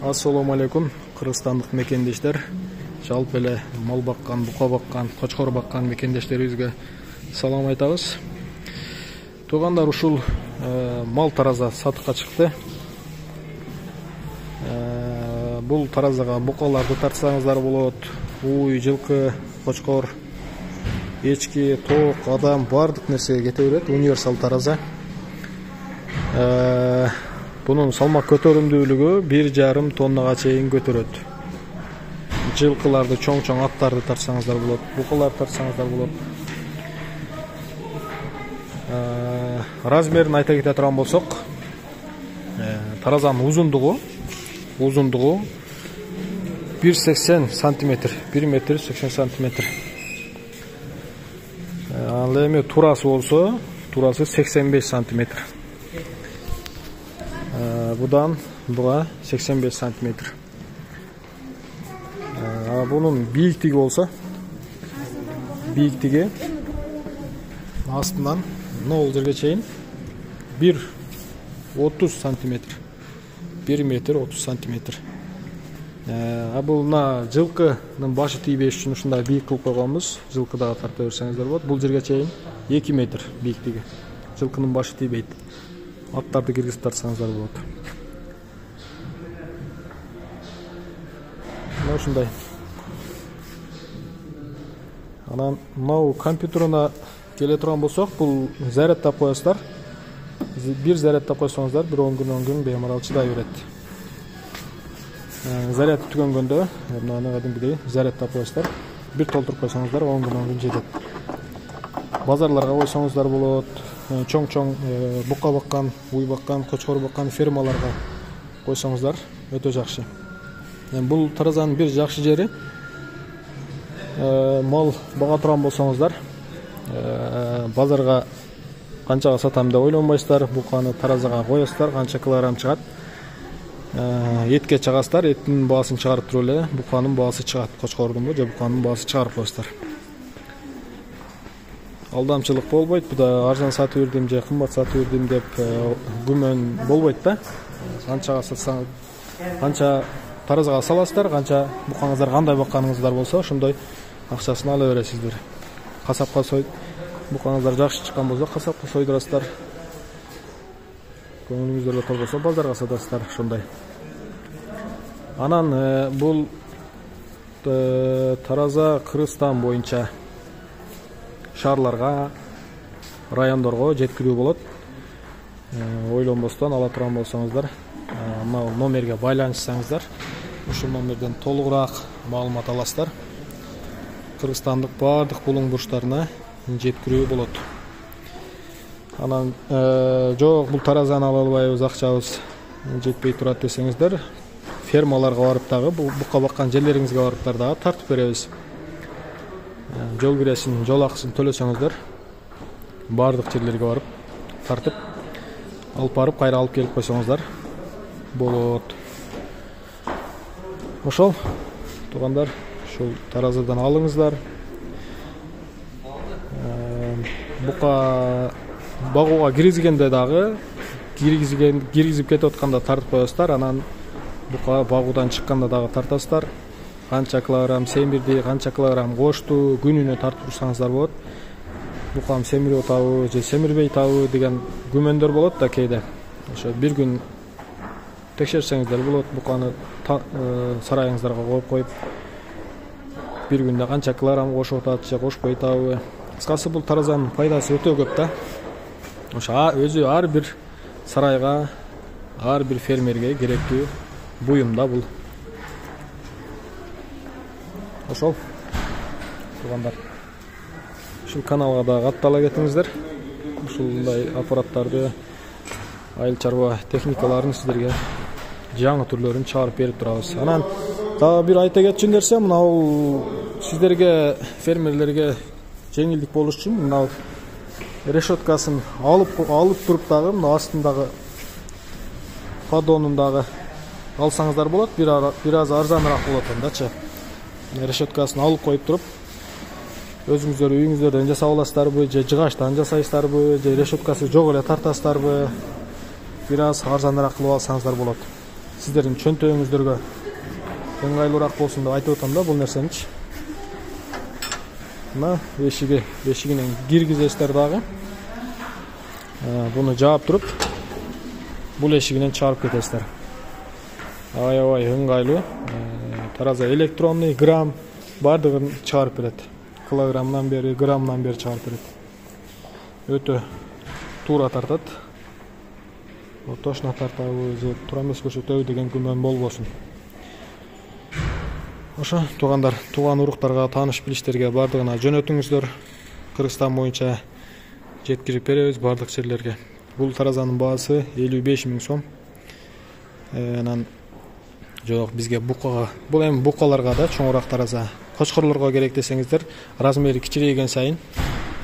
Assalamu алейкум, Кыргызстандык мекендештер. Жалпы эле мал баккан, бука баккан, кочкор баккан мекендештерибизге салам айтабыз. Туугандар, ушул мал тараза сатыкка чыкты. Бул таразага букаларды тартсаңыздар болот. Уй, жылкы, кочкор, эчки, тоок, адам бардык нерсе кете берет. Универсал тараза. Bunun salmak көтөрүмдүүлүгү 1,5 тоннага чейин көтөрөт. Жылкыларды, чоң-чоң аттарды тартсаңыздар болот, букаларды тартсаңыздар болот. Размерин айта кете турган болсок, таразанын узундугу 1,80 см, 1 метр 80 см. Ал эми турасы болсо, турасы 85 см. Будан буга 85 см. Bunun бийиктиги болсо, бийиктиги астынан могул жерге чейин 1,30 см. 1 метр 30 см. Бул мына жылкынын башы тийбеш үчүн ушундай бийик кылып койгонбуз. Жылкыдагы тарта берсеңиздер болот. Бул жерге чейин 2 метр бийиктиги. Жылкынын башы тийбейт. Аттарды киргизип тартсаңыздар болот. Ушундай. Анан мынау компьютеруна келе турган болсок, бул зарядтап коесуздар. Бир зарядтап койсоңуздар, бир 10 күн беймарал чыдай берет. Заряд түгөнгөндө, мына кадимгидей зарядтап коесуздар. Бир толтуруп койсоңуздар, 10 күн жетет. Базарларга койсоңуздар болот. Чоң-чоң бука баккан, уй баккан, кочкор баккан фермаларга койсоңуздар өтө жакшы. Бул таразанын бир жакшы жери, мал бага турган болсоңуздар, базарга канчага сатам деп ойлонбойсуздар, буканы таразага коесуздар, канча килограмм чыгат. Этке чыгасыздар, эттин баасын чыгарып туруп эле буканын баасы чыгат, кочкордун же буканын баасы чыгарып коесуздар. Алдамчылык болбойт, буда арзан сатып бердим же кымбат сатып бердим деп күмөн болбойт да. Канчага сатсаң, канча таразага саласыздар, канча букаңыздар кандай бакканыңыздар болсо, ошондой акчасын ала бересиздер. Касапка букаңыздар жакшы чыккан болсо, касапка сойдурасыздар. Көңүлүңүздөргө толбосо, базарга сатасыздар, ошондой. Анан бул тараза Кыргызстан боюнча шаарларга, райондорго жеткирүү болот. Ойлонбостон ала турган болсоңуздар, мына номерге байланышсаңыздар, ушул номерден толугураак маалымат аласыздар. Кыргызстандык бардык булуң бурчтарына жеткирүү болот. Анан жок, бул таразаны ала албайбыз, акчабыз жетпей турат десеңиздер, фермаларга барып дагы, бука баккан жерлериңизге барып дагы тартып беребиз. Жол киресин, жол акысын төлөсөңүздөр, бардык жерлерге барып тартып алып барып, кайра алып келип койсоңуздар болот. Ошол, туугандар, ушул таразадан алыңыздар. Бука багууга киргизгенде дагы, киргизип кетип атканда тартып коесуздар, анан бука багуудан чыкканда дагы тартасыздар. Канча килограмм семирди, канча килограмм кошту, күнүнө тартып турсаңыздар болот. Букам семирип атабы же семирбей атабы деген күмөндөр болот да кээде. Ошо бир күн текшерсеңиздер болот, буканы сарайыңыздарга коюп, бир күндө канча килограмм кошуп атат же кошпой атабы. Кыскасы, бул таразанын пайдасы өтө көп да. Ошо өзү ар бир сарайга, ар бир фермерге керектүү буюм да бул. Ошол, туугандар, ушул каналга да каттала кетиңиздер. Ушундай аппараттарды, айыл чарба техникаларын сиздерге жаңы түрлөрүн чыгарып берип турабыз. Анан дагы бир айта кетчү нерсе, мына сиздерге, фермерлерге жеңилдик болуш үчүн мына решеткасын алып туруп дагы, мына астындагы поддонун дагы алсаңыздар болот. Бир аз арзаныраак болот андачы. Решеткасын алып коюп туруп, өзүңүздөр үйүңүздөрдөн жасап аласыздарбы, же жыгачтан жасайсыздарбы, же решеткасы жок эле тартасыздарбы, бир аз арзаныраак кылып алсаңыздар болот. сиздердин чөнтөгүңүздөргө ыңгайлуураак болсун деп айтып атам да бул нерсеничи. Мына бешигинен киргизесиздер дагы. Буну жаап туруп бул эшигинен чыгарып кетесиздер. Аябай ыңгайлуу. Тараза электронный, грамм бардыгын чыгарып берет. Килограммдан бери, граммдан бери чыгарып берет. Өтө туура тартат. Точно тартабы, же туура эмес көрсөтөбү деген күмөн болбосун. Ошо туугандар, тууган уруктарга, тааныш билиштерге бардыгына жөнөтүңүздөр. Кыргызстан боюнча жеткирип беребиз бардык жерлерге. Бул таразанын баасы 55 000 сом. Анан жок, бизге букага, бул эми букаларга да чоңураак тараза. Кочкорлорго керек десеңиздер, размери кичирейген сайын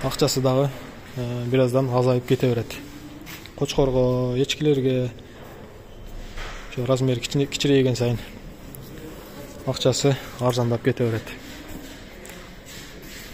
акчасы дагы бир аздан азайып кете берет. Кочкорго, эчкилерге размери кичирейген сайын акчасы арзандап кете берет.